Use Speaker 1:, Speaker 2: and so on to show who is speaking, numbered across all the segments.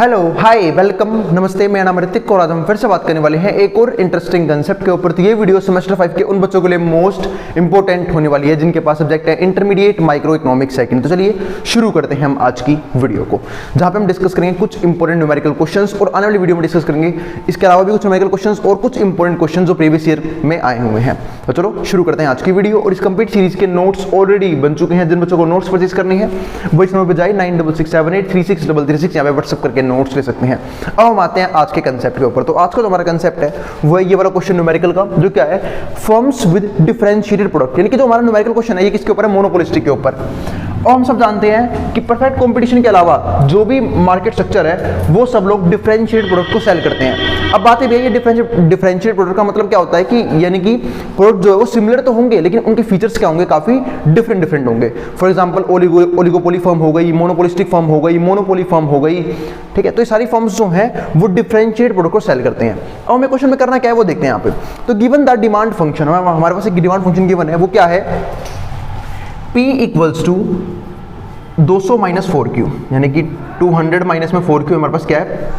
Speaker 1: Hello hi welcome नमस्ते, मेरा नाम ऋतिक और आज हम फिर से बात करने वाले हैं एक और इंटरेस्टिंग कंसेप्ट के ऊपर। तो ये वीडियो सेमेस्टर 5 के उन बच्चों के लिए मोस्ट इंपॉर्टेंट होने वाली है जिनके पास सब्जेक्ट है इंटरमीडिएट माइक्रो इकोनॉमिक्स सेकंड। तो चलिए शुरू करते हैं हम आज की वीडियो को, जहां पे हम डिस्कस करेंगे कुछ इंपॉर्टेंट न्यूमेरिकल क्वेश्चंस और आने वाली वीडियो में डिस्कस करेंगे इसके अलावा भी कुछ न्यूमेरिकल क्वेश्चंस और कुछ इंपॉर्टेंट क्वेश्चन जो प्रीवियस ईयर में आए हुए हैं। तो चलो शुरू करते हैं आज की वीडियो। और इस कंप्लीट सीरीज के नोट्स ऑलरेडी बन चुके हैं। जिन बच्चों को नोट्स परचेज करनी है वो इस नंबर पर जाए 9667836336 यहाँ पे व्हाट्सएप करके नोट्स ले सकते हैं। अब हम आते हैं आज के कंसेप्ट के ऊपर। तो आज का जो हमारा कंसेप्ट है वो है ये वाला क्वेश्चन न्यूमेरिकल का, जो क्या है फर्म्स विद डिफरेंशिएटेड प्रोडक्ट, यानी कि जो हमारा न्यूमेरिकल क्वेश्चन है ये किसके ऊपर है, मोनोपोलिस्टिक के ऊपर। और हम सब जानते हैं कि परफेक्ट कंपटीशन के अलावा जो भी मार्केट स्ट्रक्चर है वो सब लोग डिफरेंशिएटेड प्रोडक्ट को सेल करते हैं। अब बात ये है डिफरेंशिएटेड प्रोडक्ट का मतलब क्या होता है कि यानी कि प्रोडक्ट जो है वो सिमिलर तो होंगे लेकिन उनके फीचर्स क्या होंगे, काफी डिफरेंट होंगे। फॉर एग्जांपल ओलिगोपोली फर्म हो गई, मोनोपोलिस्टिक फर्म हो गई, मोनोपोली फर्म हो गई, ठीक है। तो ये सारी फर्म्स जो हैं वो डिफरेंशिएटेड प्रोडक्ट को सेल करते हैं। अब हमें क्वेश्चन में करना क्या है वो देखते हैं यहाँ पे। तो गिवन द डिमांड फंक्शन, हमारे पास एक डिमांड फंक्शन गिवन है, वो क्या है P equals to 200 minus 4Q, यानी कि 200 माइनस में 4Q हमारे पास क्या है,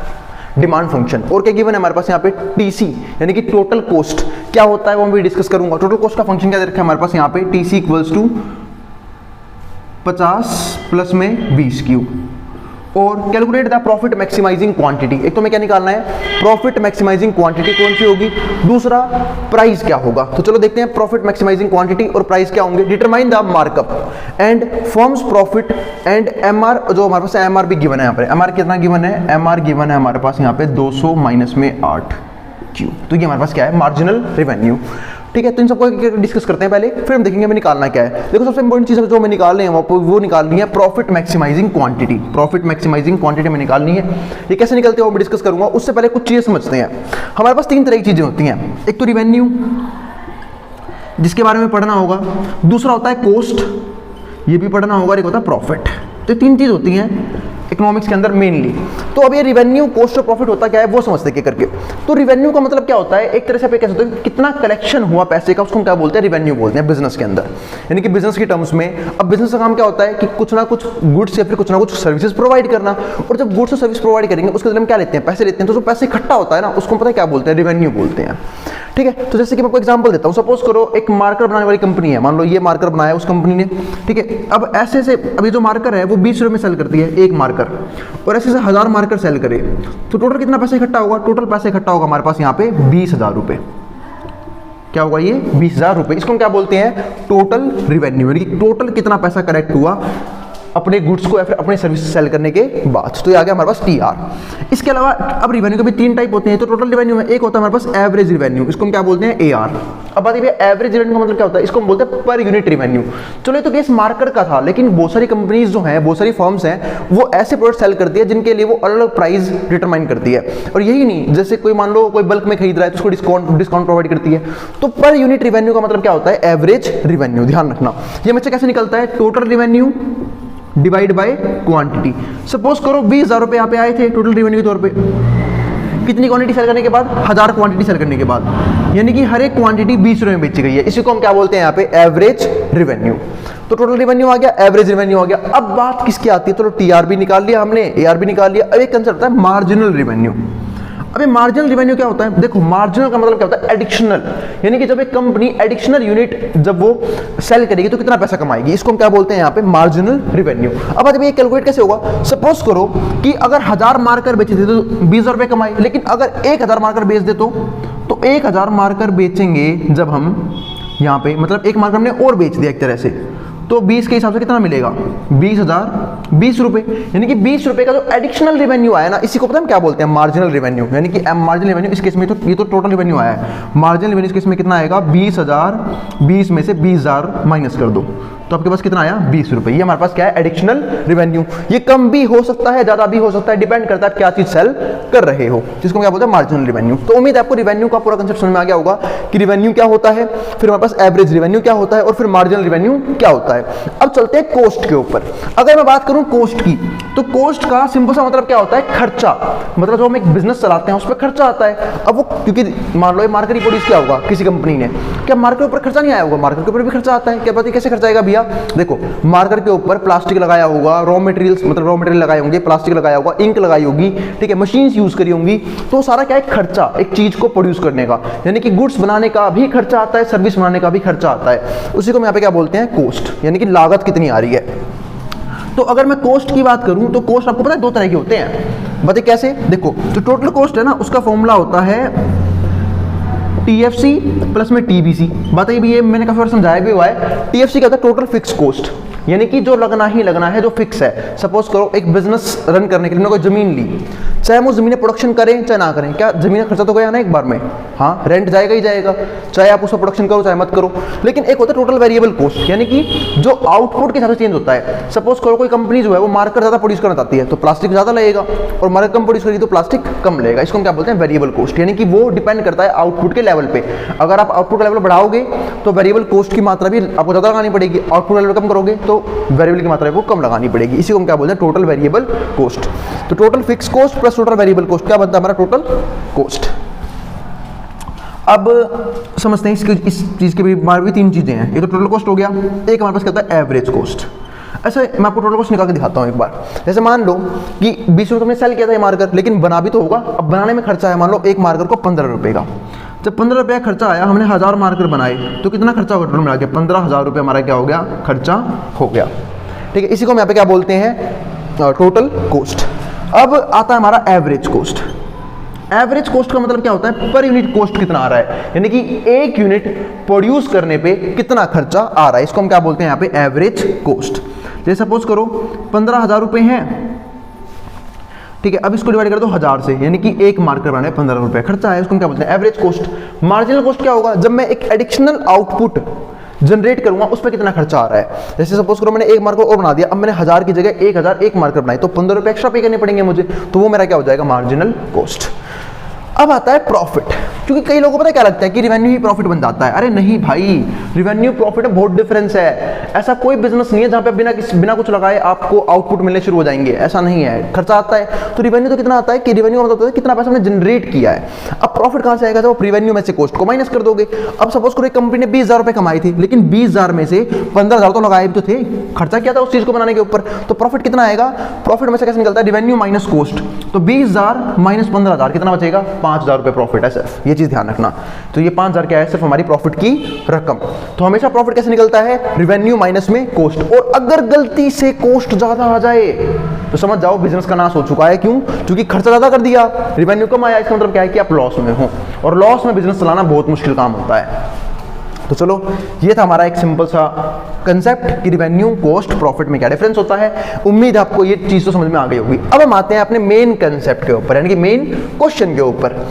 Speaker 1: डिमांड फंक्शन। और क्या गिवन है हमारे पास यहाँ पे TC, यानी कि टोटल कॉस्ट क्या होता है वो मैं भी डिस्कस करूंगा। टोटल कॉस्ट का फंक्शन क्या दे रखा है हमारे पास यहाँ पे, TC इक्वल्स टू 50 प्लस में 20Q। और calculate the profit maximising quantity, एक तो हमें क्या निकालना है, प्रॉफिट मैक्सिमाइजिंग क्वांटिटी कौन सी होगी, दूसरा प्राइस क्या होगा। तो चलो देखते हैं प्रॉफिट मैक्सिमाइजिंग क्वांटिटी और प्राइस क्या होंगे। Determine the markup and firms profit and MR, जो हमारे पास MR भी गिवन है यहाँ पे। MR कितना गिवन है, MR गिवन है हमारे पास यहाँ पे 200 माइनस में 8Q। तो ये हमारे पास क्या है, मार्जिनल रेवेन्यू, ठीक है। तो इन सबको डिस्कस करते हैं पहले, फिर हम देखेंगे हमें निकालना क्या है। देखो सबसे इंपॉर्टेंट चीज जो हमें निकालनी है वो निकालनी है profit maximising quantity. Profit maximising quantity में निकालनी है, ये कैसे निकलते हैं वो मैं डिस्कस करूंगा। उससे पहले कुछ चीजें समझते हैं। हमारे पास तीन तरह की चीजें होती हैं, एक तो रिवेन्यू जिसके बारे में पढ़ना होगा, दूसरा होता है कॉस्ट, ये भी पढ़ना होगा, एक होता है प्रॉफिट। तो तीन चीज होती हैं इकोनॉमिक्स के अंदर मेनली। तो अब ये रिवेन्यू, कॉस्ट और प्रॉफिट होता क्या है वो समझते हैं करके। तो रिवेन्यू का मतलब क्या होता है, एक तरह से आप कह सकते हो कितना कलेक्शन हुआ पैसे का, उसको हम क्या बोलते हैं, रिवेन्यू बोलते हैं बिजनेस के अंदर, यानी कि बिजनेस के टर्म्स में। अब बिजनेस का काम क्या होता है कि कुछ ना कुछ गुड्स या फिर कुछ ना कुछ सर्विसेज प्रोवाइड करना, और जब गुड्स और सर्विस प्रोवाइड करेंगे उसके बदले हम क्या लेते हैं, पैसे लेते हैं। तो जो पैसे इकट्ठा होता है ना उसको पता है क्या बोलते हैं, रिवेन्यू बोलते हैं, ठीक है। तो जैसे कि मैं आपको एग्जांपल देता हूं, सपोज करो एक मार्कर बनाने वाली कंपनी है, मान लो ये मार्कर बनाया उस कंपनी ने, ठीक है। अब ऐसे से अभी जो मार्कर है वो 20 रुपए में सेल करती है एक मार्कर, और ऐसे से 1000 मार्कर सेल करे तो टोटल कितना पैसा इकट्ठा होगा, टोटल पैसा इकट्ठा होगा हमारे पास यहाँ पे 20,000 रुपए। क्या होगा ये 20,000 रुपए, इसको हम क्या बोलते हैं, टोटल रिवेन्यू, यानी कि टोटल कितना पैसा कलेक्ट हुआ अपने गुड्स को या फिर अपने सर्विस सेल करने के बाद। तो ये आ गया हमारे पास TR। इसके अलावा अब रिवेन्यू के भी तीन टाइप होते हैं। तो टोटल रिवेन्यू में एक होता है हमारे पास एवरेज रिवेन्यू, इसको हम क्या बोलते हैं, AR। अब बात ये एवरेज रिवेन्यू का मतलब क्या होता है, इसको हम बोलते हैं पर यूनिट रिवेन्यू। चलो ये तो केस मार्कर का था, लेकिन बहुत सारी कंपनीज जो हैं, बहुत सारी फर्म्स हैं, वो ऐसे प्रोडक्ट सेल करती है जिनके लिए वो अलग अलग प्राइस डिटरमाइन करती है। और यही नहीं, जैसे कोई मान लो कोई बल्क में खरीद रहा है तो उसको डिस्काउंट प्रोवाइड करती है। तो पर यूनिट रिवेन्यू का मतलब क्या होता है, एवरेज रिवेन्यू। ध्यान रखना ये हमेशा कैसे निकलता है, total revenue divide by quantity. Suppose करो 20,000 रुपए यहाँ पे आए थे टोटल रिवेन्यू के तौर पे, कितनी क्वांटिटी सेल करने के बाद, 1000 क्वांटिटी सेल करने के बाद, यानी कि हर एक क्वांटिटी 20 रुपए में बेची गई है। इसी को हम क्या बोलते हैं यहाँ पे, एवरेज रिवेन्यू। तो टोटल रिवेन्यू आ गया, एवरेज रिवेन्यू आ गया। अब बात किसकी आती है, तो TR भी निकाल लिया हमने, AR भी निकाल लिया। अब एक कंसेप्ट होता है मार्जिनल रिवेन्यू। अबे मार्जिनल रिवेन्यू क्या होता है, देखो मार्जिनल का मतलब क्या होता है, एडिशनल, यानी कि जब एक कंपनी एडिशनल यूनिट जब वो सेल करेगी तो कितना पैसा कमाएगी, इसको हम क्या बोलते हैं यहाँ पे, मार्जिनल रिवेन्यू। अब जब ये कैलकुलेट कैसे होगा, सपोज करो कि अगर 1000 मार्कर बेचे थे तो 20,000 रुपए कमाए, लेकिन अगर 1000 मार्कर बेच दे तो 1000 मार्कर बेचेंगे जब हम यहाँ पे, मतलब एक मार्कर हमने और बेच दिया एक तरह से, तो 20 के हिसाब से कितना मिलेगा, 20,020 रुपए, यानी कि 20 रुपए का जो एडिशनल रिवेन्यू आया ना, इसी को पता है क्या बोलते हैं, मार्जिनल रिवेन्यू। यानी कि मार्जिनल रिवेन्यू इस केस में तो ये तो टोटल रिवेन्यू आया है, मार्जिनल रिवेन्यू इस केस में कितना आएगा, 20,000, 20 में से 20,000 माइनस कर दो तो आपके पास कितना आया, 20 रुपए। ये हमारे पास क्या है, एडिशनल रिवेन्यू। ये कम भी हो सकता है, ज्यादा भी हो सकता है, डिपेंड करता है क्या चीज सेल कर रहे हो, जिसको क्या बोलते हैं, मार्जिनल रिवेन्यू। तो उम्मीद है आपको रिवेन्यू का पूरा कंसेप्ट समझ में आ गया होगा कि रिवेन्यू क्या होता है, फिर हमारे पास एवरेज रिवेन्यू क्या होता है और फिर मार्जिनल रिवेन्यू क्या होता है। अब चलते हैं कॉस्ट के ऊपर। अगर मैं बात करूं कॉस्ट की, तो कॉस्ट का सिंपल सा मतलब क्या होता है, खर्चा। मतलब जो हम एक बिजनेस चलाते हैं उस पर खर्चा आता है। अब वो क्योंकि मान लो मार्केट प्रोड्यूस किया होगा किसी कंपनी ने, क्या मार्केट के ऊपर खर्चा नहीं आया होगा, मार्केट के ऊपर भी खर्चा आता है। क्या बात है, कैसे खर्चा आएगा, लिया, देखो मार्कर के ऊपर प्लास्टिक लगाया होगा, रॉ मटेरियल्स मतलब रॉ मटेरियल लगाए होंगे, प्लास्टिक लगाया होगा, इंक लगाई होगी, ठीक है, मशीन्स यूज करी होंगी, तो सारा क्या है खर्चा एक चीज को प्रोड्यूस करने का, यानी कि गुड्स बनाने का भी खर्चा आता है, सर्विस बनाने का भी खर्चा आता है, उसी को हम यहाँ पे क्या बोलते हैं कॉस्ट, यानी कि लागत कितनी आ रही है। तो अगर मैं कॉस्ट की बात करूं तो कॉस्ट आपको पता है दो तरह के होते हैं, बताइए कैसे। देखो जो टोटल कॉस्ट है ना उसका फॉर्मूला होता है टीएफसी प्लस में टीबीसी। बताइए भी ये मैंने काफी बार समझाया भी हुआ है। टीएफसी क्या होता है टोटल फिक्स कॉस्ट, यानी कि जो लगना ही लगना है, जो फिक्स है। सपोज करो एक बिजनेस रन करने के लिए कोई जमीन ली, चाहे वो जमीनें प्रोडक्शन करें चाहे ना करें, क्या जमीन खर्चा तो गया ना एक बार में, हाँ रेंट जाएगा ही जाएगा, चाहे आप उसका प्रोडक्शन करो चाहे मत करो। लेकिन एक होता है टोटल वेरिएबल कॉस्ट, यानी कि जो आउटपुट के हिसाब से चेंज होता है। सपोज करो कोई कंपनी जो है वो मार्कर ज्यादा प्रोड्यूस करना चाहती है तो प्लास्टिक ज्यादा लगेगा, और मार्कर कम प्रोड्यूस करेगी तो प्लास्टिक कम लगेगा। इसको हम क्या बोलते हैं वेरिएबल कॉस्ट, यानी कि वो डिपेंड करता है आउटपुट के लेवल पे। अगर आप आउटपुट का लेवल बढ़ाओगे तो वेरिएबल कॉस्ट की मात्रा भी आपको ज्यादा लगानी पड़ेगी, आउटपुट लेवल कम करोगे तो वेरिएबल की मात्रा को कम लगानी पड़ेगी। इसी को हम क्या बोलते हैं टोटल वेरिएबल कॉस्ट। तो total fix cost plus total variable cost क्या बनता है हमारा टोटल कॉस्ट। अब समझते हैं इस चीज के बारे में तीन चीजें हैं। ये तो टोटल कॉस्ट हो गया, एक हमारे पास क्या होता है एवरेज कॉस्ट। ऐसे मैं आपको टोटल कॉस्ट निकाल के दिखाता हूँ एक बार। जैसे मान लो कि 20 रुपये में सेल किया था ये मार्कर, लेकिन बना भी तो होगा। अब बनाने में खर्चा है मान लो एक मार्कर को 15 रुपये का। जब 15 रुपये का खर्चा आया, हमने 1000 मार्कर बनाए तो कितना खर्चा होगा टोटल मिला के 15,000 रुपये हमारा क्या हो गया खर्चा हो गया, ठीक है। इसी को हम यहाँ पे क्या बोलते हैं टोटल कॉस्ट। अब आता है हमारा एवरेज कॉस्ट। एवरेज कॉस्ट का मतलब क्या होता है पर यूनिट कॉस्ट कितना आ रहा है, यानी कि एक यूनिट प्रोड्यूस करने पे कितना खर्चा आ रहा है, इसको हम क्या बोलते हैं यहाँ पे एवरेज कॉस्ट। जैसे सपोज करो 15,000 रुपये हैं, ठीक है। अब इसको डिवाइड कर दो 1000 से, यानी कि एक मार्कर बनाने 15 रुपये खर्चा है, उसको हम क्या बोलते हैं एवरेज कॉस्ट। मार्जिनल कॉस्ट क्या होगा जब मैं एक एडिशनल आउटपुट जनरेट करूंगा उस पर कितना खर्चा आ रहा है। जैसे सपोज करो मैंने एक मार्कर और बना दिया, अब मैंने 1000 की जगह 1000 एक मार्कर बनाए तो 15 रुपये एक्स्ट्रा पे करने पड़ेंगे मुझे, तो वो मेरा क्या हो जाएगा मार्जिनल कॉस्ट। अब आता है प्रॉफिट, क्योंकि कई लोगों को पता क्या लगता है कि रिवेन्यू ही प्रॉफिट बन जाता है। अरे नहीं भाई, रिवेन्यू प्रॉफिट में बहुत डिफरेंस है। ऐसा कोई बिजनेस नहीं है जहां पे बिना कुछ लगाए आपको आउटपुट मिलने शुरू हो जाएंगे, ऐसा नहीं है। खर्चा आता है तो रिवेन्यू तो कितना आता है कि रिवेन्यू मतलब होता है कितना पैसा हमने जनरेट किया है। अब प्रॉफिट कहां से आएगा जब आप रिवेन्यू में से कॉस्ट को माइनस कर दोगे। अब सपोज करो एक कंपनी ने 20,000 रुपए कमाई थी, लेकिन 20,000 में से 15,000 तो लगाए भी तो थे, खर्चा किया था उस चीज को बनाने के ऊपर, तो प्रॉफिट कितना आएगा। प्रॉफिट में से कैसे निकलता है रिवेन्यू माइनस कॉस्ट, तो 20,000 माइनस 15,000 कितना बचेगा 5,000 रुपए प्रॉफिट है सिर्फ, ये चीज ध्यान रखना। तो ये 5,000 क्या है सिर्फ हमारी प्रॉफिट की रकम। तो हमेशा प्रॉफिट कैसे निकलता है रिवेन्यू माइनस में कॉस्ट। और अगर गलती से कॉस्ट ज्यादा आ जाए तो समझ जाओ बिजनेस का नाश हो चुका है। क्यों? क्योंकि खर्चा ज्यादा कर दिया, रिवेन्यू कम आया, इसका मतलब क्या है कि आप लॉस में हो, और लॉस में बिजनेस चलाना बहुत मुश्किल काम होता है। तो चलो ये था हमारा एक सिंपल सा कंसेप्ट कि रिवेन्यू कॉस्ट प्रॉफिट में क्या डिफरेंस होता है। उम्मीद है आपको ये चीज तो समझ में आ गई होगी। अब हम आते हैं अपने मेन कंसेप्ट के ऊपर, यानी कि मेन क्वेश्चन के ऊपर।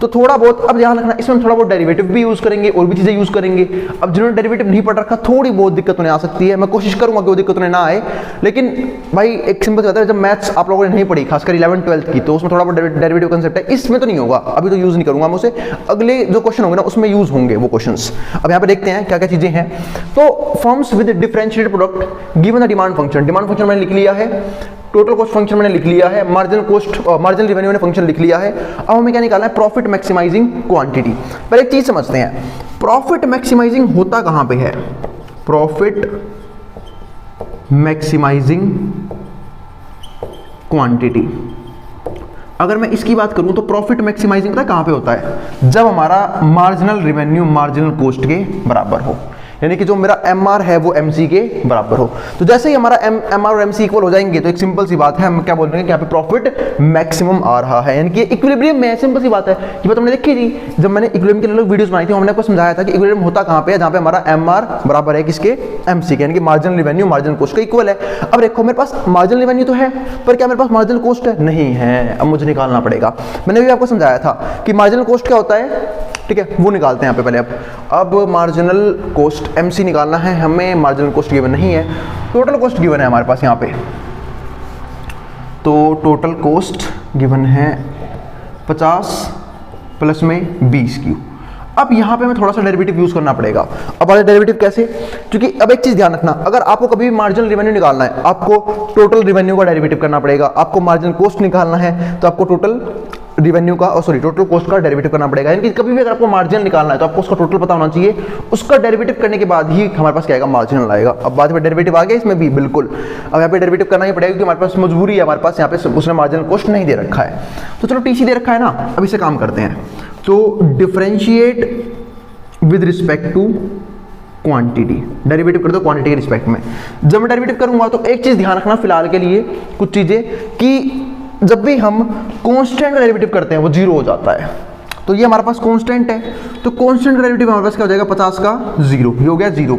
Speaker 1: तो थोड़ा बहुत अब ध्यान रखना, इसमें थोड़ा बहुत डेरिवेटिव भी यूज करेंगे और भी चीजें यूज करेंगे। अब जिन्होंने डेरिवेटिव नहीं पढ़ रखा थोड़ी बहुत दिक्कत उन्हें आ सकती है, मैं कोशिश करूंगा कि वो दिक्कत उन्हें ना आए। लेकिन भाई एक सिंपल बात है, जब मैथ्स आप लोगों ने नहीं पढ़ी खासकर 11th 12th की, तो उसमें थोड़ा बहुत डेरिवेटिव कंसेप्ट है, इसमें तो नहीं होगा, अभी तो यूज नहीं करूंगा मैं उसे, अगले जो क्वेश्चन होंगे ना उसमें यूज होंगे वो क्वेश्चंस। अब यहाँ पे देखते हैं क्या क्या चीजें हैं। तो firms with differentiated product given the demand function, demand function मैंने लिख लिया है, टोटल कॉस्ट फंक्शन मैंने लिख लिया है, मार्जिनल कॉस्ट मार्जिनल रिवेन्यू मैंने फंक्शन लिख लिया है। अब हमें क्या निकालना है प्रॉफिट मैक्सिमाइजिंग क्वांटिटी। पहले एक चीज समझते हैं, प्रॉफिट मैक्सिमाइजिंग होता कहां पे है। प्रॉफिट मैक्सिमाइजिंग क्वांटिटी, अगर मैं इसकी बात करूं तो प्रॉफिट मैक्सिमाइजिंग पता कहां पे होता है, जब हमारा मार्जिनल रिवेन्यू मार्जिनल कॉस्ट के बराबर हो, यानी कि जो मेरा MR है वो MC के बराबर हो। तो जैसे ही हमारा MR और MC इक्वल हो जाएंगे तो एक सिंपल सी बात है, हम क्या बोल रहे हैं कि यहाँ पे प्रॉफिट मैक्सिमम आ रहा है, यानी कि इक्विलिब्रियम में। सिंपल सी बात है, ये बात हमने देखी थी जब मैंने इक्विलिब्रियम के लिए वीडियोस बनाई थी, हमने आपको समझाया था कि इक्विलिब्रियम होता कहाँ पे है, जहाँ पे हमारा MR बराबर है किसके MC के, यानी कि मार्जिनल रिवेन्यू मार्जिनल कॉस्ट का इक्वल है। अब देखो मेरे पास मार्जिनल रिवेन्यू तो है, पर क्या मेरे पास मार्जिनल कॉस्ट है? नहीं है। अब मुझे निकालना पड़ेगा। मैंने भी आपको समझाया था कि मार्जिनल कॉस्ट क्या होता है, ठीक है, वो निकालते हैं यहाँ पे पहले। अब मार्जिनल कॉस्ट MC निकालना है हमें, मार्जिनल कॉस्ट गिवन नहीं है, टोटल कॉस्ट गिवन है हमारे पास यहाँ पे। तो टोटल कॉस्ट गिवन है 50 प्लस में 20 क्यू। अब यहाँ पे हमें थोड़ा सा डेरिवेटिव यूज करना पड़ेगा। अब वाला डेरिवेटिव कैसे, क्योंकि अब एक चीज ध्यान रखना, अगर आपको कभी भी मार्जिनल रिवेन्यू निकालना है आपको टोटल रिवेन्यू का डेरिवेटिव करना पड़ेगा, आपको मार्जिनल कॉस्ट निकालना है तो आपको टोटल रिवेन्यू का और सॉरी टोटल कॉस्ट का डेरिवेटिव करना पड़ेगा। यानी कि कभी भी अगर आपको मार्जिनल निकालना है तो आपको उसका टोटल पता होना चाहिए, उसका डेरिवेटिव करने के बाद ही हमारे पास क्या आएगा, मार्जिनल आएगा। अब बाद में डेरिवेटिव आ गया इसमें भी, बिल्कुल अब यहाँ पे डेरिवेटिव करना ही पड़ेगा क्योंकि हमारे पास मजबूरी है, हमारे पास यहाँ पे उसने मार्जिनल कॉस्ट नहीं दे रखा है। तो चलो टीसी दे रखा है ना, अब इसे काम करते हैं। तो differentiate with respect to quantity, derivative कर दो क्वांटिटी के रिस्पेक्ट में। जब मैं डेरिवेटिव करूंगा तो एक चीज ध्यान रखना फिलहाल के लिए, कुछ चीजें कि जब भी हम कांस्टेंट का डेरिवेटिव करते हैं वो जीरो हो जाता है। तो ये हमारे पास कांस्टेंट है, तो कांस्टेंट का डेरिवेटिव हमारे पास क्या हो जाएगा, 50 का जीरो, ये हो गया जीरो।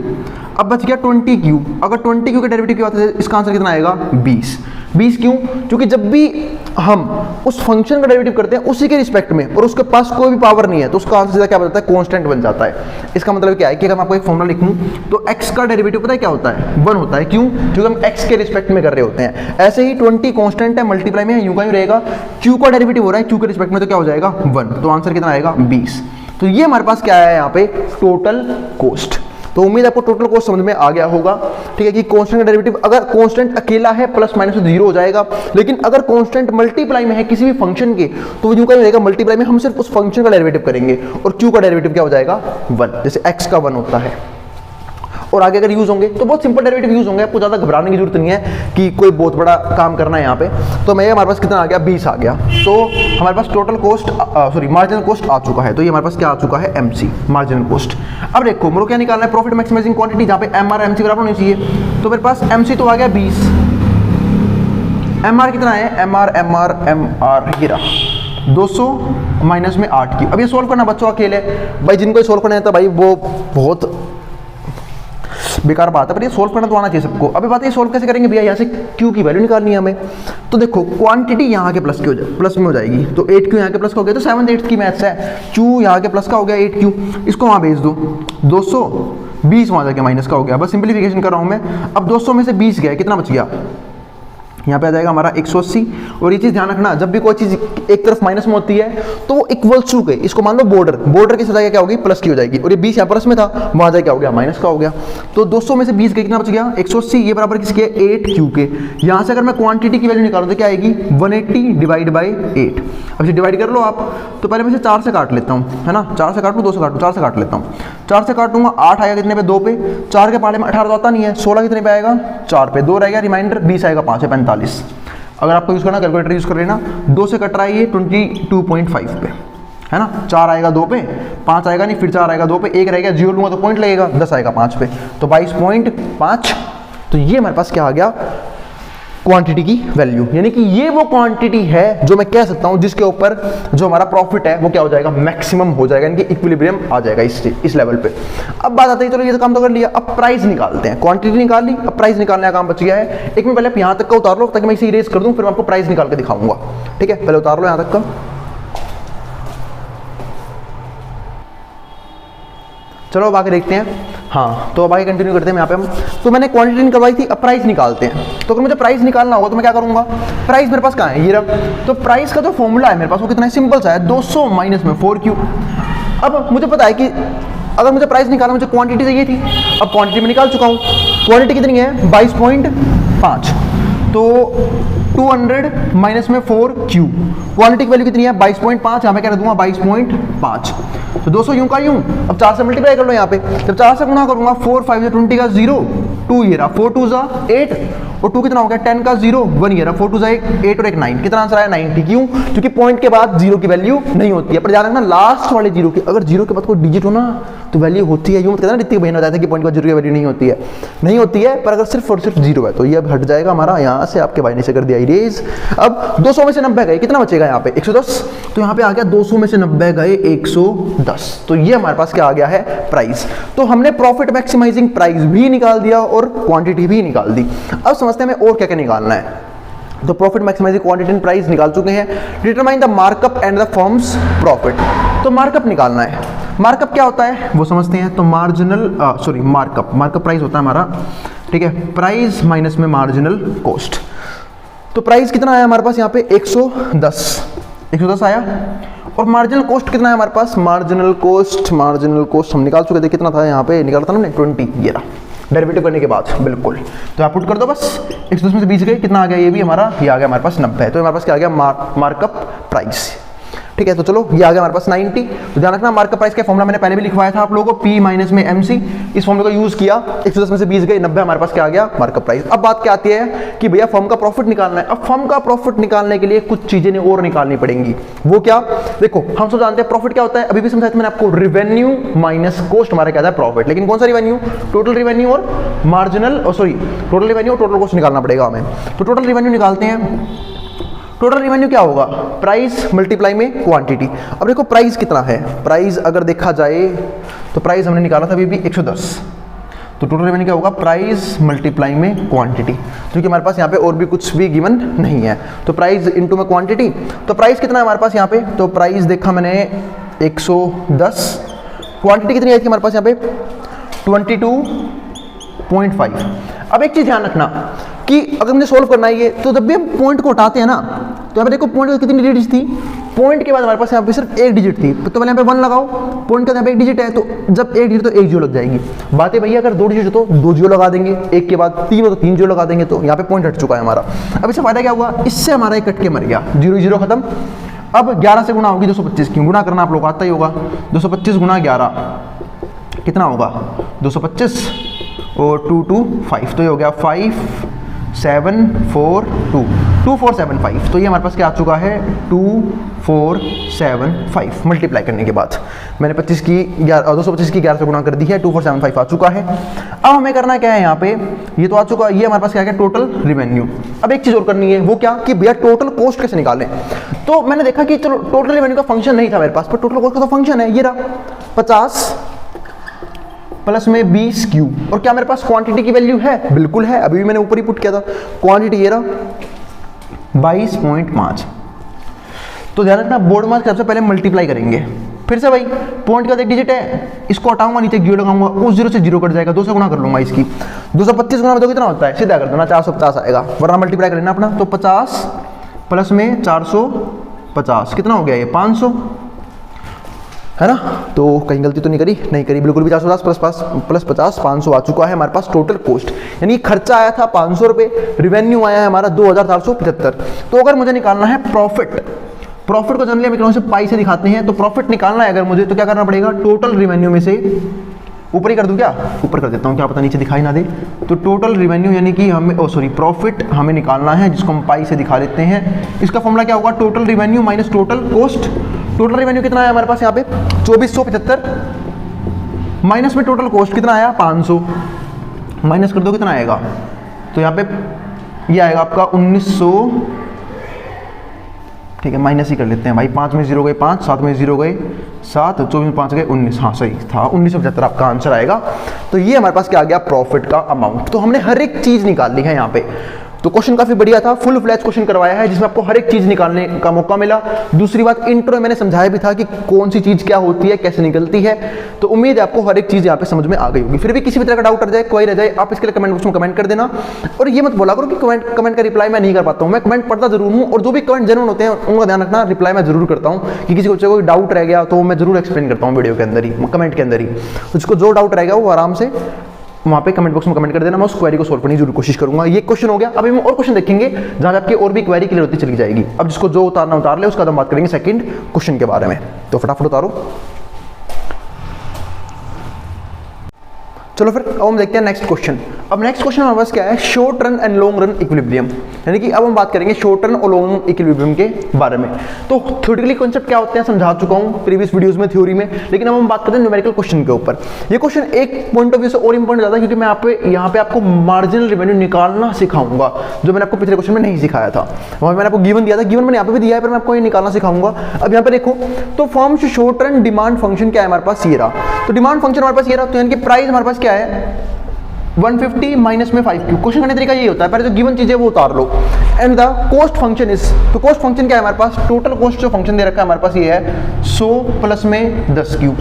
Speaker 1: अब बच गया 20 क्यू, अगर 20 क्यू के डेरिवेटिव की बात है इसका आंसर कितना आएगा, 20। 20 क्यों, क्योंकि जब भी हम उस फंक्शन का डेरिवेटिव करते हैं उसी के रिस्पेक्ट में और उसके पास कोई भी पावर नहीं है तो उसका आंसर सीधा क्या बनता है, कांस्टेंट बन जाता है। इसका मतलब क्या है कि अगर मैं आपको एक फॉर्मूला लिखूं तो x का डेरिवेटिव पता है क्या होता है, 1 होता है। क्यों, क्योंकि हम x के रिस्पेक्ट में कर रहे होते हैं। ऐसे ही 20 कांस्टेंट है, मल्टीप्लाई में यूं का यूं रहेगा, q का डेरिवेटिव हो रहा है q के रिस्पेक्ट में, तो क्या हो जाएगा 1, तो आंसर कितना आएगा 20। तो ये हमारे पास क्या है यहाँ पे, टोटल कॉस्ट। तो उम्मीद आपको टोटल कॉस्ट समझ में आ गया होगा, ठीक है, कि कांस्टेंट का डेरिवेटिव अगर कांस्टेंट अकेला है प्लस माइनस तो जीरो हो जाएगा, लेकिन अगर कांस्टेंट मल्टीप्लाई में है किसी भी फंक्शन के तो वो यूं का रहेगा, मल्टीप्लाई में हम सिर्फ उस फंक्शन का डेरिवेटिव करेंगे और q का डेरिवेटिव क्या हो जाएगा 1, जैसे x का 1 होता है। और आगे अगर यूज होंगे तो बहुत सिंपल डेरिवेटिव यूज होंगे, आपको ज्यादा घबराने की जरूरत नहीं है कि कोई बहुत बड़ा काम करना है यहाँ पे। तो मैं हमारे पास कितना आ गया, 20 आ गया। तो हमारे पास total cost sorry marginal cost आ चुका है। तो ये हमारे पास क्या आ चुका है, MC मार्जिनल कॉस्ट। अब देखो मेरे को क्या निकालना है, प्रॉफिट मैक्सिमाइजिंग क्वांटिटी, जहाँ पे MR MC बराबर होनी चाहिए। तो मेरे पास MC तो आ गया 20, MR कितना है, MR ये रहा 200 माइनस में 8 की। अब ये सोल्व करना बच्चों अकेले, भाई जिनको सोल्व करना है तो भाई वो बहुत बेकार बात है, पर ये सोल्व करना तो आना चाहिए सबको। अभी बात ये सोल्व कैसे करेंगे भैया, यहाँ से Q की वैल्यू निकालनी है हमें। तो देखो क्वांटिटी यहाँ के प्लस की प्लस में हो जाएगी, तो 8Q यहाँ के प्लस का हो गया, तो 7/8 की मैथ्स है। Q यहाँ के प्लस का हो गया 8Q, इसको वहाँ भेज दो, 220 वहाँ जाके माइनस का हो गया। बस सिंप्लीफिकेशन कर रहा हूँ मैं। अब 200 में से 20 गया, कितना बच गया, यहाँ पे आ जाएगा हमारा 180। और ये चीज ध्यान रखना, जब भी कोई चीज एक तरफ माइनस में होती है तो वो इक्वल्स टू के, इसको मान लो बॉर्डर की सजाएगा क्या होगी, प्लस की हो जाएगी। और ये 20 यहाँ प्लस में था, वहां जाए क्या हो गया, माइनस का हो गया। तो 200 में से 20 गए, कितना बच गया 180, ये बराबर किसके 8Q के। यहाँ से अगर मैं क्वांटिटी की वैल्यू निकालूं तो क्या आएगी 180 डिवाइड बाई 8। अब इसे डिवाइड कर लो आप, तो पहले मैं इसे 4 से काट लेता हूँ, है ना, 4 से काट लूँ, 2 से काट लूँ, 4 से काट लेता हूँ। 4 से काटूंगा 8 आएगा कितने पे, 2 पे, 4 के पाले में 18 तो आता नहीं है, 16 कितने पे आएगा 4 पे, 2 रहेगा रिमाइंडर, 20 आएगा 5 है 45। अगर आपको यूज करना कैलकुलेटर यूज कर लेना, 2 से कट रहा है ये 22.5 पे, है ना, 4 आएगा 2 पे, 5 आएगा नहीं, फिर 4 आएगा 2 पे, 1 रहेगा, 0 लूंगा तो पॉइंट लगेगा, 10 आएगा 5 पे, तो 22.5। तो ये हमारे पास क्या आ गया, क्वांटिटी की वैल्यू। यानी कि ये वो क्वांटिटी है जो मैं कह सकता हूं जिसके ऊपर जो हमारा प्रॉफिट है वो क्या हो जाएगा, मैक्सिमम हो जाएगा, यानी कि इक्विलिब्रियम आ जाएगा इस लेवल पे। अब बात आती है, चलो ये तो काम तो कर लिया, अब प्राइस निकालते हैं। क्वांटिटी निकाल ली, अब प्राइस निकालने का काम बच गया है। एक मिनट पहले आप यहां तक का उतार लो ताकि मैं इसे इरेज कर दूं, फिर मैं आपको प्राइस निकाल के दिखाऊंगा, ठीक है। पहले उतार लो यहां तक का, चलो अब आगे देखते हैं। हाँ, तो अब आगे कंटिन्यू करते हैं यहाँ पे हम। तो मैंने क्वांटिटी निकलवाई थी, अब प्राइस निकालते हैं। तो अगर मुझे प्राइस निकालना होगा तो मैं क्या करूंगा, प्राइस मेरे पास कहाँ है, ये रहा। तो प्राइस का जो फॉर्मूला है मेरे पास वो कितना है, सिंपल सा है, 200 माइनस में 4Q। अब मुझे पता है कि अगर मुझे प्राइस निकालना, मुझे क्वांटिटी चाहिए थी, अब क्वांटिटी में निकाल चुका हूँ। क्वांटिटी कितनी है 22.5, तो 200 माइनस में 4Q, क्वांटिटी की वैल्यू कितनी है 22.5, यहाँ पे क्या रख दूंगा 22.5। तो 200 यूं का यूं, अब 4 से मल्टीप्लाई कर लो यहाँ पे, जब 4 से गुणा करूंगा 4 5 20 का 0, 2 ये रहा, 4 2 8, और 2 कितना हो गया 10 का 0, 1 ये रहा, 4 2 8 और 1 9, कितना आंसर आया 90। क्यों, क्योंकि पॉइंट के बाद 0 की वैल्यू नहीं होती है, पर ध्यान रखना लास्ट वाले 0 की, अगर 0 के बाद कोई डिजिट हो ना तो वैल्यू होती है। यूं मत कहना ऋतिक भाई ने बताया था कि पॉइंट के बाद 0 की वैल्यू नहीं होती है, पर अगर सिर्फ और सिर्फ 0 है तो ये अब हट जाएगा हमारा, यहाँ से आपके भाई ने से कर दिया इरेज। अब 200 में से 90 गए, कितना बचेगा यहाँ पे 110, तो यहाँ पे आ गया 200 में से 90 गए 110। तो ये हमारे पास क्या आ गया है प्राइस। तो हमने प्रॉफिट मैक्सिमाइजिंग प्राइस भी निकाल दिया और क्वांटिटी भी निकाल दी। अब समझते हैं हमें और क्या क्या निकालना है। तो profit maximising quantity and price निकाल चुके हैं। Determine the markup and the firm's profit, तो मार्कअप निकालना है। मार्कअप क्या होता है वो समझते हैं। तो मार्कअप प्राइस होता है हमारा, ठीक है, प्राइस माइनस में मार्जिनल कॉस्ट। तो प्राइस कितना आया हमारे पास यहाँ पे 110 आया, और मार्जिनल कॉस्ट कितना है हमारे पास, मार्जिनल कॉस्ट हम निकाल चुके थे, कितना था यहाँ पे निकाला था हमने 20, ये रहा डेरिवेटिव करने के बाद, बिल्कुल। तो आप पुट कर दो बस, 110 में से 20 गए, कितना आ गया, ये भी हमारा, ये आ गया हमारे पास 90। तो हमारे पास क्या आ गया मार्कअप प्राइस। ठीक है। तो चलो ये आ गया हमारे पास 90। तो ध्यान रखना मार्कअप प्राइस का फॉर्मूला मैंने पहले भी लिखवाया था आप लोगों को, P माइनस में MC, इस फॉर्मूले का यूज किया, 110 में से 20 गए, 90 हमारे पास क्या आ गया मार्कअप प्राइस। अब बात क्या आती है कि भैया फर्म का प्रॉफिट निकालना है। अब फर्म का प्रॉफिट निकालने के लिए कुछ चीजें और निकालनी पड़ेंगी। वो क्या, देखो हम सब जानते हैं प्रॉफिट क्या होता है, अभी भी समझाया था मैंने आपको, रेवेन्यू माइनस कॉस्ट हमारा क्या था प्रॉफिट। लेकिन कौन सा रेवेन्यू, टोटल रेवेन्यू और मार्जिनल, सॉरी टोटल रेवेन्यू और टोटल कॉस्ट निकालना पड़ेगा हमें। तो टोटल रेवेन्यू निकालते हैं। टोटल रेवेन्यू क्या होगा, प्राइस मल्टीप्लाई में क्वांटिटी। अब देखो प्राइस कितना है, प्राइस अगर देखा जाए तो प्राइस हमने निकाला था अभी भी 110। तो टोटल रेवेन्यू क्या होगा, प्राइस मल्टीप्लाई में क्वांटिटी, क्योंकि हमारे पास यहाँ पे और भी कुछ भी गिवन नहीं है। तो प्राइस इनटू में क्वांटिटी, तो प्राइस कितना है हमारे पास यहाँ पे, तो प्राइस देखा मैंने 110, क्वांटिटी कितनी आई थी हमारे पास यहाँ पे 22.5। अब एक चीज ध्यान रखना कि अगर मुझे सोल्व करना है ये, तो जब भी हम पॉइंट को उठाते हैं ना, तो यहाँ पे देखो पॉइंट कितनी डिजिट थी, पॉइंट के बाद हमारे पास यहाँ पे सिर्फ एक डिजिट थी, तो पहले यहाँ पे 1 लगाओ, पॉइंट का यहाँ पे एक डिजिट है, तो जब एक डिजिट तो एक जीरो लग जाएगी। बात है भैया अगर 2 डिजिट तो 2 जीरो लगा देंगे, एक के बाद 3 हो तो 3 जीरो लगा देंगे, तो यहाँ पे पॉइंट हट चुका है हमारा। अब इससे फायदा क्या हुआ, इससे हमारा एक कट के मर गया, 0 0 खत्म। अब 11 से गुना होगी 225 की, गुना करना आप लोग आता ही होगा, 225 गुना 11 कितना होगा 225 और 2 2 5, तो ये हो गया 5742 2475। तो ये हमारे पास क्या आ चुका है 2475 मल्टीप्लाई करने के बाद मैंने 225 की 11 से गुणा कर दी है, 2475 आ चुका है। अब हमें करना क्या है यहाँ पे, ये तो आ चुका, ये हमारे पास क्या है टोटल रेवेन्यू। अब एक चीज और करनी है, वो क्या कि भैया टोटल कॉस्ट कैसे निकालें। तो मैंने देखा कि चलो टोटल रेवेन्यू का फंक्शन नहीं था मेरे पास, पर टोटल कॉस्ट का तो फंक्शन है, ये रहा 50 प्लस में 20 क्यू, और क्या मेरे पास क्वांटिटी की वैल्यू है, बिल्कुल है, अभी भी मैंने ऊपर ही पुट किया था, क्वांटिटी ये रहा 22.5। तो ध्यान रखना बोर्ड मार्क सबसे पहले मल्टीप्लाई करेंगे, फिर से भाई पॉइंट का एक डिजिट है, इसको हटाऊंगा नीचे जीरो लगाऊंगा, उस जीरो से जीरो कट जाएगा, 2 से गुना कर लूंगा इसकी, 225 गुना में तो कितना होता है, सीधा कर देना 450 आएगा, वरना मल्टीप्लाई कर लेना अपना। तो 50 प्लस में 450 कितना हो गया ये 500, है ना। तो कहीं गलती तो नहीं करी, नहीं करी, बिल्कुल भी 450 प्लस 50 500 आ चुका है हमारे पास टोटल कॉस्ट, यानी खर्चा आया था 500 रुपये, रिवेन्यू आया है हमारा 2475। तो अगर मुझे निकालना है प्रॉफिट, प्रॉफिट को जनरली हम इकोनॉमिक्स में पाई से दिखाते हैं, तो प्रॉफिट निकालना है अगर मुझे, तो क्या करना पड़ेगा, टोटल रिवेन्यू में से ऊपर ही कर दूं, क्या ऊपर कर देता हूं, क्या पता नीचे दिखाई ना दे। तो टोटल रिवेन्यू यानी कि हमें प्रॉफिट हमें निकालना है, जिसको हम पाई से दिखा देते हैं। इसका फॉर्मूला क्या होगा, total revenue minus total cost. Total revenue कितना है हमारे पास यहाँ पे 2475, माइनस में टोटल कॉस्ट कितना आया 500, माइनस कर दो कितना आएगा, तो यहाँ पे ये आएगा आपका 1900, ठीक है माइनस ही कर लेते हैं भाई, 5 में 0 गए 5, 7 में 0 गए 7, 24 में 5 गए 19, हाँ सही था 1975 आपका आंसर आएगा। तो ये हमारे पास क्या आ गया प्रॉफिट का अमाउंट। तो हमने हर एक चीज निकाल ली है यहाँ पे। तो क्वेश्चन काफी बढ़िया था, फुल फ्लैश क्वेश्चन करवाया है, जिसमें आपको हर एक चीज निकालने का मौका मिला। दूसरी बात, इंट्रो में मैंने समझाया भी था कि कौन सी चीज क्या होती है, कैसे निकलती है। तो उम्मीद है आपको हर एक चीज यहाँ पे समझ में आ गई होगी। फिर भी किसी भी तरह का डाउट रह जाए, कोई रह जाए, आप इसके लिए कमेंट बॉक्स में कमेंट कर देना। और ये मत बोला करो कि कमेंट का रिप्लाई मैं नहीं कर पाता हूँ, मैं कमेंट पढ़ता जरूर हूँ, और जो भी कमेंट जेन्युइन होते हैं उनका ध्यान रखना, रिप्लाई मैं जरूर करता हूँ। कि किसी को कोई डाउट रह गया तो मैं जरूर एक्सप्लेन करता हूँ वीडियो के अंदर ही, कमेंट के अंदर ही। तो जिसको जो डाउट रहेगा वो आराम से वहाँ पे कमेंट बॉक्स में कमेंट कर देना, मैं उस क्वेरी को सोल्व करने की जरूर कोशिश करूंगा। ये क्वेश्चन हो गया, अभी हम और क्वेश्चन देखेंगे जहाँ पे आपकी और भी क्वेरी क्लियर होती चली जाएगी। अब जिसको जो उतारना उतार ले, उसका हम बात करेंगे सेकंड क्वेश्चन के बारे में। तो फटाफट उतारो। चलो फिर अब हम देखते हैं नेक्स्ट क्वेश्चन। अब नेक्स्ट क्वेश्चन हमारे पास क्या है, short run and long run equilibrium, यानी कि अब हम बात करेंगे शॉर्ट रन और लॉन्ग रन इक्विलिब्रियम के बारे में। तो थ्योरेटिकली कॉन्सेप्ट क्या होते हैं समझा चुका हूं प्रीवियस वीडियोस में थ्योरी में, लेकिन अब हम बात करते हैं न्यूमेरिकल क्वेश्चन के ऊपर। ये क्वेश्चन एक पॉइंट ऑफ व्यू से और इंपॉर्टेंट ज्यादा, क्योंकि मैं यहाँ पे आपको मार्जिनल रेवेन्यू निकालना सिखाऊंगा, जो मैंने आपको पिछले क्वेश्चन में नहीं सिखाया था। वहां मैंने आपको गिवन दिया था, गिवन मैंने यहाँ पे भी दिया है, पर मैं आपको ये निकालना सिखाऊंगा। अब यहाँ पे देखो, तो form short run demand function क्या है हमारे पास, ये रहा। तो डिमांड फंक्शन हमारे पास ये रहा, तो यानी कि प्राइस हमारे पास क्या है 150 माइनस में 5Q। क्वेश्चन करने का तरीका ये होता है, पहले जो गिवन चीज है वो उतार लो। And the cost function is, तो कॉस्ट फंक्शन क्या है हमारे पास, टोटल कॉस्ट जो फंक्शन दे रखा है हमारे पास ये है 100 प्लस में 10Q।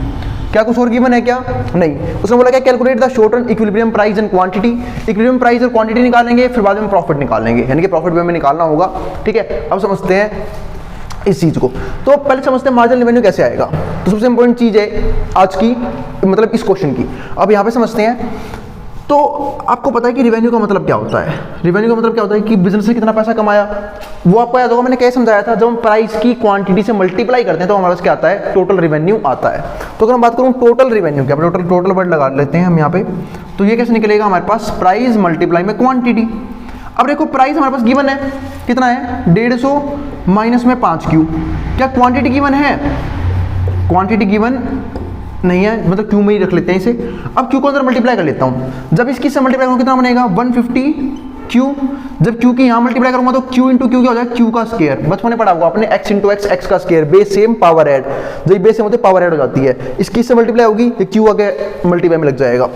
Speaker 1: क्या कुछ और गिवन है क्या, नहीं। उसने बोला क्या, calculate the short run equilibrium price and quantity. Equilibrium price और क्वांटिटी निकालेंगे, फिर बाद में प्रॉफिट निकालेंगे, यानी कि प्रॉफिट में निकालना होगा। ठीक है, अब समझते हैं इस चीज को। तो पहले समझते हैं मार्जिनल रेवेन्यू कैसे आएगा। तो सबसे इंपॉर्टेंट चीज है आज की, मतलब इस क्वेश्चन की। अब यहाँ पे समझते हैं, तो आपको पता है कि रिवेन्यू का मतलब क्या होता है, रिवेन्यू का मतलब क्या होता है कि बिजनेस से कितना पैसा कमाया, वो आपको याद होगा मैंने कैसे समझाया था, जब हम प्राइस की क्वांटिटी से मल्टीप्लाई करते हैं तो हमारे पास क्या आता है, टोटल रिवेन्यू आता है। तो अगर हम बात करूँ टोटल रिवेन्यू क्या, टोटल वर्ड लगा लेते हैं हम यहाँ पे, तो ये कैसे निकलेगा हमारे पास, प्राइस मल्टीप्लाई में क्वांटिटी। अब देखो प्राइस हमारे पास गिवन है, कितना है 150 माइनस में 5 क्यू, क्या क्वांटिटी गिवन है, क्वांटिटी गिवन नहीं है, मतलब क्यू में ही रख लेते हैं इसे। अब क्यू को अंदर मल्टीप्लाई कर लेता हूँ, जब इसकी से मल्टीप्लाई करूँ कितना बनेगा 150 क्यू, जब क्यू की यहाँ मल्टीप्लाई करूंगा तो क्यू इंटू क्यू क्या हो जाएगा, क्यू का स्क्वायर, बचपन में पढ़ा होगा आपने एक्स इंटू एक्स, एक्स का square, base same power add, जब बेस सेम होते पावर ऐड हो जाती है, इसकी से मल्टीप्लाई होगी तो क्यू आगे मल्टीप्लाई में लग जाएगा।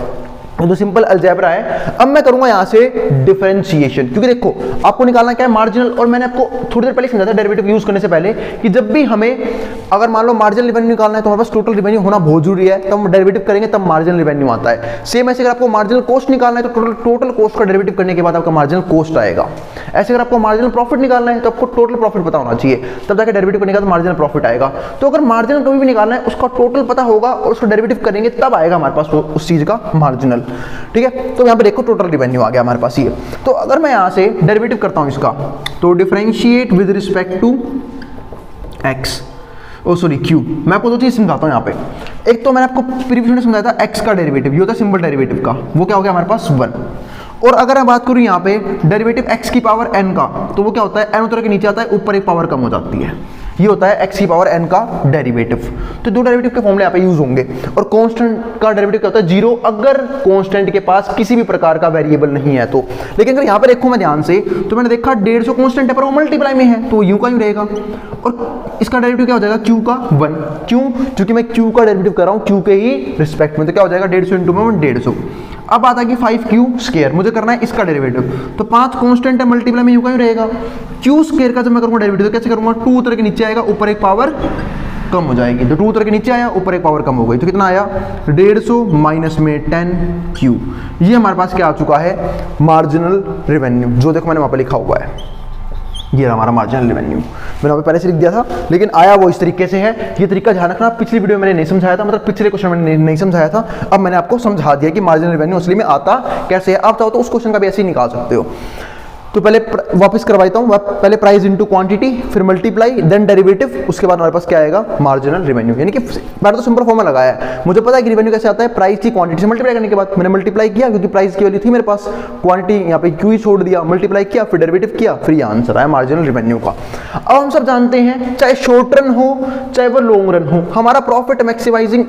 Speaker 1: तो सिंपल अलजेब्रा है। अब मैं करूंगा यहां से डिफरेंशिएशन, क्योंकि देखो आपको निकालना क्या है मार्जिनल, और मैंने आपको थोड़ी देर पहले समझाया था डेरिवेटिव यूज करने से पहले कि जब भी हमें अगर मान लो मार्जिनल रिवेन्यू निकालना है तो हमारे पास टोटल रिवेन्यू होना बहुत जरूरी है, तब हम डेरिवेटिव करेंगे तब मार्जिनल रिवेन्यू आता है। सेम ऐसे अगर आपको मार्जिनल कॉस्ट निकालना है तो टोटल कॉस्ट का डेरिवेटिव करने के बाद आपका मार्जिनल कॉस्ट आएगा। ऐसे अगर आपको मार्जिनल प्रॉफिट निकालना है तो आपको टोटल प्रॉफिट पता होना चाहिए, तब जाकर डेरिवेटिव करने के बाद मार्जिनल प्रॉफिट आएगा। तो अगर मार्जिनल कभी भी निकालना है उसका टोटल पता होगा और उसको डेरिवेटिव करेंगे तब आएगा हमारे पास उस चीज का मार्जिनल, ठीक है। तो यहाँ पे देखो टोटल रिवेन्यू आ गया हमारे पास ये। तो अगर मैं यहाँ से डेरिवेटिव करता हूँ इसका, तो differentiate with respect to X, Q. मैं आपको दो चीज समझाता हूँ यहाँ पे। एक तो मैंने आपको प्रीवियस में समझाया था एक्स का डेरिवेटिव, ये होता है सिंपल डेरिवेटिव का, वो क्या हो गया हमारे पास 1। और अगर मैं बात करूँ यहाँ पे डेरिवेटिव एक्स की पावर n का, तो वो क्या होता है, n उतर के नीचे आता है, ऊपर एक पावर कम हो जाती है, ये होता है x की पावर n का डेरिवेटिव। तो दो डेरिवेटिव के फॉर्मूले यहाँ पे यूज होंगे। और कांस्टेंट का डेरिवेटिव क्या होता है 0, अगर कांस्टेंट के पास किसी भी प्रकार का वेरिएबल नहीं है तो। लेकिन अगर यहाँ पे देखूं मैं ध्यान से, तो मैंने देखा 150 कांस्टेंट है पर वो मल्टीप्लाई में है, तो u का यूं रहेगा, और इसका डेरिवेटिव क्या हो जाएगा q का 1। क्यों? क्योंकि मैं q का डेरिवेटिव कर रहा हूँ q के ही रिस्पेक्ट में, तो क्या हो जाएगा 150 इंटू में 150। अब बात आ गई 5q स्क्वायर, मुझे करना है इसका डेरिवेटिव, तो 5 कांस्टेंट है मल्टीप्लाई में u का ही रहेगा। q स्क्वायर का जब मैं करूंगा डेरिवेटिव तो कैसे करूंगा, 2 उतर के नीचे आएगा, ऊपर एक पावर कम हो जाएगी, तो 2 उतर के नीचे आया, ऊपर एक पावर कम हो गई, तो कितना आया 150 माइनस में 10q। ये हमारे पास क्या आ चुका है, मार्जिनल रिवेन्यू, जो देखो मैंने वहां पर लिखा हुआ है, ये हमारा मार्जिनल रिवेन्यू। मैंने वहाँ पे पहले से लिख दिया था, लेकिन आया वो इस तरीके से है। ये तरीका ध्यान रखना, पिछली वीडियो में मैंने नहीं समझाया था, मतलब पिछले क्वेश्चन में नहीं समझाया था, अब मैंने आपको समझा दिया कि मार्जिनल रिवेन्यू असली में आता कैसे है। आप चाहो तो उस क्वेश्चन का भी ऐसे ही निकाल सकते हो। तो पहले वापस करवाता हूँ, पहले प्राइस इनटू क्वांटिटी, फिर मल्टीप्लाई, देन डेरिवेटिव, उसके बाद हमारे पास क्या आएगा मार्जिनल रिवेन्यू। यानी कि मैंने तो सिंपल फॉर्मूला लगाया है, मुझे पता है कि रिवेन्यू कैसे आता है, प्राइस की क्वांटिटी से मल्टीप्लाई करने के बाद। मैंने मल्टीप्लाई किया क्योंकि प्राइस की वैल्यू थी मेरे पास, क्वांटिटी यहाँ पे क्यू ही छोड़ दिया, मल्टीप्लाई किया, फिर डेरिवेटिव किया, फिर ये आंसर आया मार्जिनल रिवेन्यू का। अब हम सब जानते हैं चाहे शॉर्ट रन हो चाहे वो लॉन्ग रन हो, हमारा प्रॉफिट मैक्सिमाइजिंग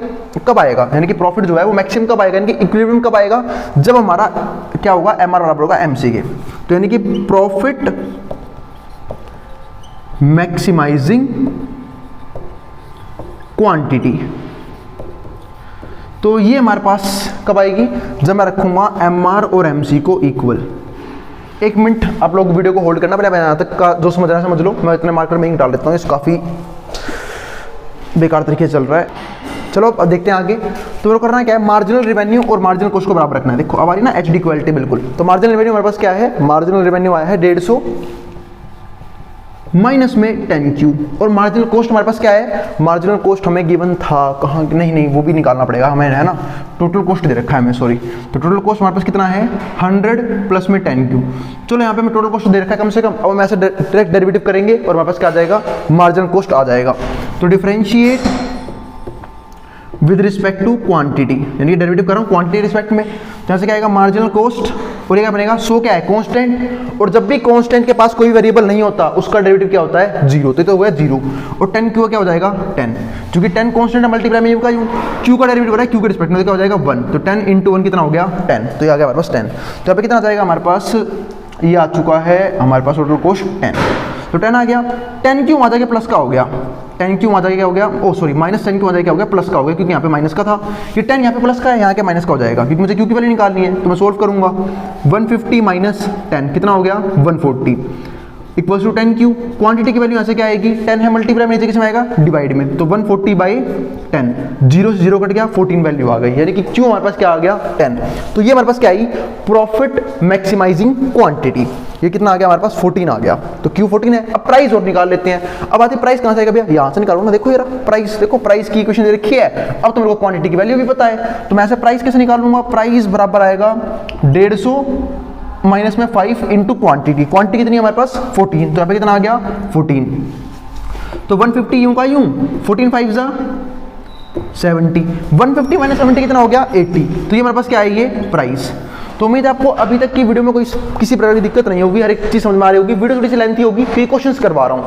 Speaker 1: कब आएगा, यानी कि प्रॉफिट जो है वो मैक्सिमम कब आएगा, यानी कि इक्विलिब्रियम कब आएगा, जब हमारा क्या होगा एमआर बराबर होगा एमसी के। तो यानी कि प्रॉफिट मैक्सिमाइजिंग क्वांटिटी, तो ये हमारे पास कब आएगी, जब मैं रखूंगा एमआर और एमसी को इक्वल। एक मिनट आप लोग वीडियो को होल्ड करना, पहले यहां तक का जो समझ रहा है समझ लो, मैं इतने मार्कर में ही डाल देता हूँ, इस काफी बेकार तरीके से चल रहा है। चलो अब देखते हैं आगे। तो मेरे को करना क्या है, मार्जिनल रिवेन्यू और मार्जिनल कॉस्ट को बराबर रखना है। देखो अब आ रही ना एच डी इक्वालिटी बिल्कुल। तो मार्जिनल रिवेन्यू हमारे पास क्या है, मार्जिनल रिवेन्यू आया है 150 माइनस में 10q, और मार्जिनल कॉस्ट हमारे पास क्या है, मार्जिनल कॉस्ट हमें गिवन था कहाँ, नहीं वो भी निकालना पड़ेगा हमें, है ना, टोटल कॉस्ट दे रखा है हमें, सॉरी। तो टोटल कॉस्ट हमारे पास कितना है 100 प्लस में 10q। चलो यहाँ पे मैं टोटल कॉस्ट दे रखा है कम से कम, अब हम ऐसे डायरेक्ट डेरिवेटिव करेंगे और हमारे पास क्या आ जाएगा, मार्जिनल कॉस्ट आ जाएगा। तो differentiate with respect to quantity, यानी कि डेरिवेटिव कर रहा हूँ क्वांटिटी रिस्पेक्ट में, जहाँ से क्या आएगा मार्जिनल कॉस्ट, और ये क्या बनेगा 100 क्या है कांस्टेंट, और जब भी कांस्टेंट के पास कोई वेरिएबल नहीं होता उसका डेरिवेटिव क्या होता है 0, तो हो गया 0, और 10q क्या हो जाएगा 10, क्योंकि 10 कांस्टेंट है मल्टीप्लाई में का q का डेरिवेटिव हो रहा है q के रिस्पेक्ट में, तो क्या हो जाएगा 1, तो 10 इंटू 1 कितना हो गया 10, तो ये आ गया हमारे पास 10। तो यहाँ पे कितना आ जाएगा हमारे पास, ये आ चुका है हमारे पास टोटल कॉस्ट 10, तो 10 आ गया, 10q आ जाएगा प्लस का हो गया, 10q आ जाएगा क्या हो गया, ओ सॉरी माइनस 10q आ जाएगा क्या हो गया, प्लस का हो गया, क्योंकि यहाँ पे माइनस का था, ये 10 यहाँ पे प्लस का है, यहाँ के माइनस का हो जाएगा, क्योंकि मुझे q की वैल्यू निकालनी है। तो मैं सोल्व करूंगा, 150 माइनस 10 कितना हो गया 140, इक्वल्स टू 10Q। क्वांटिटी की वैल्यू यहाँ से क्या आएगी, 10 है, मल्टीप्लाई में नीचे किसमें आएगा, डिवाइड में, तो 140/10, 0 से 0 कट गया, 14 वैल्यू आ गई, यानी कि Q हमारे पास क्या आ गया, 10। तो ये हमारे पास क्या आई, प्रॉफिट मैक्सिमाइजिंग क्वांटिटी। ये कितना आ गया हमारे पास, 14 आ गया, तो Q 14 है। अब प्राइस और निकाल लेते हैं। अब आते प्राइस कहाँ से आएगा भैया, यहाँ से निकालो ना, देखो यार प्राइस, देखो प्राइस की इक्वेशन दे रखी है, अब तो मेरे को क्वांटिटी की वैल्यू भी पता है, तो मैं ऐसे प्राइस कैसे निकालूंगा, प्राइस बराबर आएगा 150 माइनस में 5 इंटू क्वांटिटी। क्वांटिटी कितनी है हमारे पास, 14, तो यहाँ पे कितना आ गया, 14, तो 150 यूं का यूं, 14 5 जा 70, 150 माइनस 70 कितना हो गया, 80। तो ये हमारे पास क्या है, ये प्राइस। तो उम्मीद है आपको अभी तक की वीडियो में कोई किसी प्रकार की दिक्कत नहीं होगी, हर एक चीज़ समझ में आ रही होगी। वीडियो थोड़ी सी लेंथी होगी क्योंकि क्वेश्चंस करवा रहा हूँ,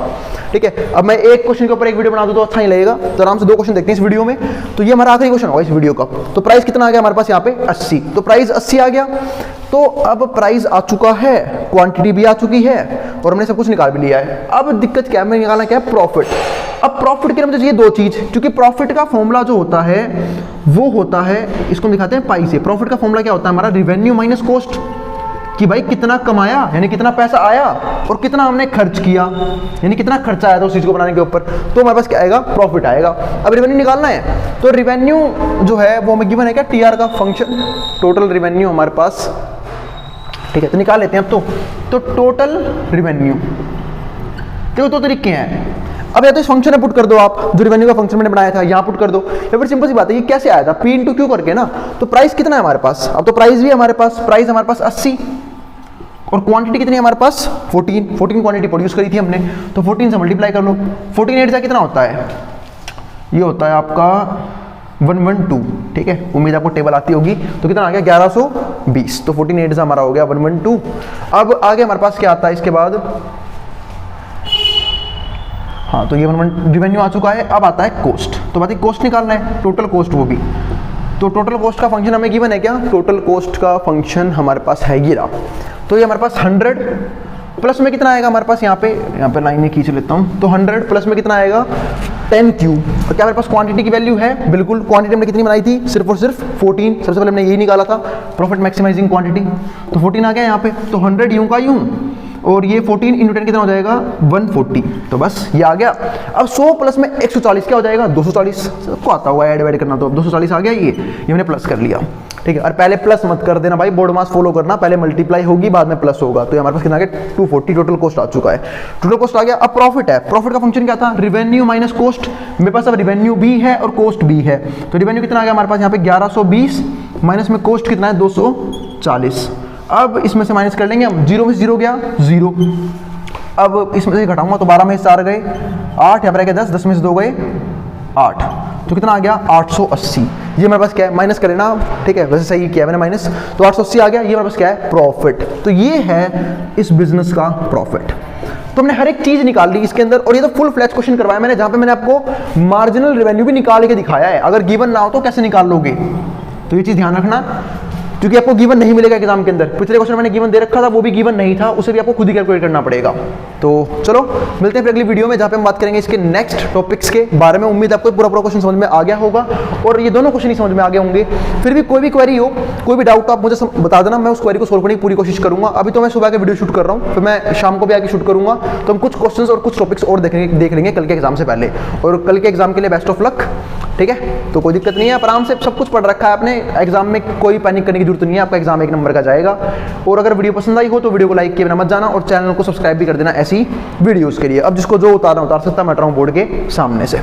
Speaker 1: ठीक है। अब मैं एक क्वेश्चन के ऊपर एक वीडियो बना दूँ तो अच्छा नहीं लगेगा, तो आराम से 2 क्वेश्चन देखते हैं इस वीडियो में। तो ये हमारा आखिरी क्वेश्चन होगा इस वीडियो का। तो प्राइस कितना आ गया हमारे पास यहाँ पे, 80, तो प्राइस 80 आ गया। तो अब प्राइस आ चुका है, क्वांटिटी भी आ चुकी है, और हमने सब कुछ निकाल भी लिया है। अब दिक्कत क्या है, हमें निकालना क्या है, प्रॉफिट। अब प्रॉफिट के लिए मुझे चाहिए 2 चीज, क्योंकि प्रॉफिट का फॉर्मूला जो होता है वो होता है, इसको हम दिखाते हैं पाई से। प्रॉफिट का फॉर्मूला क्या होता है हमारा, रिवेन्यू माइनस कॉस्ट, कि भाई कितना कमाया यानी कितना पैसा आया, और कितना हमने खर्च किया यानी कितना खर्चा आया था उस चीज को बनाने के ऊपर, तो हमारे पास क्या आएगा, प्रॉफिट आएगा। अब रेवेन्यू निकालना है, तो रेवेन्यू जो है वो हमें गिवन है क्या, टीआर का फंक्शन, टोटल रेवेन्यू हमारे पास, ठीक है। तो निकाल लेते हैं अब तो टोटल रेवेन्यू, देखो 2 तरीके हैं। अब या तो इस फंक्शन में पुट कर दो आप, जो रेवेन्यू का फंक्शन मैंने बनाया था यहाँ पुट कर दो, या फिर सिंपल सी बात है ये कैसे आया था, P इंटू Q करके ना। तो प्राइस कितना है हमारे पास, अब तो प्राइस भी है हमारे पास, प्राइस हमारे पास 80, और क्वांटिटी कितनी है हमारे पास, 14 क्वांटिटी प्रोड्यूस करी थी हमने, तो 14 से मल्टीप्लाई कर लो, 14 8 जा कितना होता है, ये होता है आपका 112, ठीक है। उम्मीद आपको टेबल आती होगी। तो कितना आ गया, 1120, तो 14 8 हमारा हो गया 112। अब आगे हमारे पास क्या आता है इसके बाद, हाँ, तो ये रेवेन्यू आ चुका है। अब आता है कॉस्ट, तो बात है कॉस्ट निकालना है, टोटल कॉस्ट वो भी। तो टोटल कॉस्ट का फंक्शन हमें गिवन है क्या, टोटल कॉस्ट का फंक्शन हमारे पास है ये रहा। तो ये हमारे पास 100 प्लस में कितना आएगा हमारे पास, यहाँ पे लाइन में खींच लेता हूँ, तो 100 प्लस में कितना आएगा, 10Q। और क्या हमारे पास क्वांटिटी की वैल्यू है, बिल्कुल। क्वांटिटी हमने कितनी बनाई थी, सिर्फ और सिर्फ 14, सबसे पहले हमने यही निकाला था, प्रॉफिट मैक्सिमाइजिंग क्वांटिटी, तो 14 आ गया यहाँ पे। तो 100 यूं का यूं, और ये 14 इंटू 10 कितना हो जाएगा, 140, तो बस ये आ गया। अब 100 प्लस में 140 क्या हो जाएगा, 240, सबको आता हुआ ऐड करना, तो अब 240 आ गया, ये मैंने प्लस कर लिया, ठीक है। और पहले प्लस मत कर देना भाई, बोर्ड मास फॉलो करना, पहले मल्टीप्लाई होगी बाद में प्लस होगा। तो हमारे पास कितना आ गया, 240 टोटल कॉस्ट आ चुका है, टोटल कॉस्ट आ गया। अब प्रॉफिट है, प्रॉफिट का फंक्शन क्या था, रिवेन्यू माइनस कॉस्ट। मेरे पास अब रिवेन्यू भी है और कॉस्ट भी है, तो रिवेन्यू कितना आ गया हमारे पास यहाँ पे 1120, माइनस में कॉस्ट कितना है 240। अब इसमें से माइनस कर लेंगे हम, 0 में से 0 गया 0, अब इसमें से घटाऊंगा तो 12 में से 4 गए 8, यहाँ पर आ गया 10, 10 में से 2 गए 8, तो कितना आ गया 880। ये मेरे पास क्या है, माइनस करें ना, ठीक है, वैसे सही किया मैंने माइनस, तो 880 आ गया। ये मेरे पास क्या है, प्रॉफिट। तो ये है इस बिजनेस का प्रॉफिट। तो हमने हर एक चीज निकाल ली इसके अंदर, और ये तो फुल फ्लैश क्वेश्चन करवाया मैंने, जहां पे मैंने आपको मार्जिनल रेवेन्यू भी निकाल के दिखाया है। अगर गिवन ना हो तो कैसे निकाल लोगे, तो ये चीज ध्यान रखना, क्योंकि आपको गिवन नहीं मिलेगा एग्जाम के अंदर। पिछले क्वेश्चन मैंने गिवन दे रखा था, वो भी गिवन नहीं था, उसे भी आपको खुद ही कैलकुलेट करना पड़ेगा। तो चलो मिलते हैं फिर अगली वीडियो में, जहाँ पे हम बात करेंगे इसके नेक्स्ट टॉपिक्स के बारे में। उम्मीद आपको पूरा क्वेश्चन समझ में आ गया होगा, और ये दोनों क्वेश्चन ही समझ में आ गए होंगे। फिर भी कोई भी क्वेरी हो, कोई भी डाउट हो, आप मुझे बता देना, मैं उस क्वेरी को सोल्व करने की पूरी कोशिश करूंगा। अभी तो मैं सुबह के वीडियो शूट कर रहा हूँ, फिर मैं शाम को भी आके शूट करूंगा, तो हम कुछ क्वेश्चन और कुछ टॉपिक्स और देख लेंगे कल के एग्जाम से पहले। और कल के एग्जाम के लिए बेस्ट ऑफ लक, ठीक है। तो कोई दिक्कत नहीं है, आप आराम से सब कुछ पढ़ रखा है आपने, एग्जाम में कोई पैनिक करने की जरूरत नहीं है, आपका एग्जाम 1 नंबर का जाएगा। और अगर वीडियो पसंद आई हो तो वीडियो को लाइक किए बिना मत जाना, और चैनल को सब्सक्राइब भी कर देना ऐसी वीडियोस के लिए। अब जिसको जो उतारना उतार सकता, मैं हट रहा हूं बोर्ड के सामने से।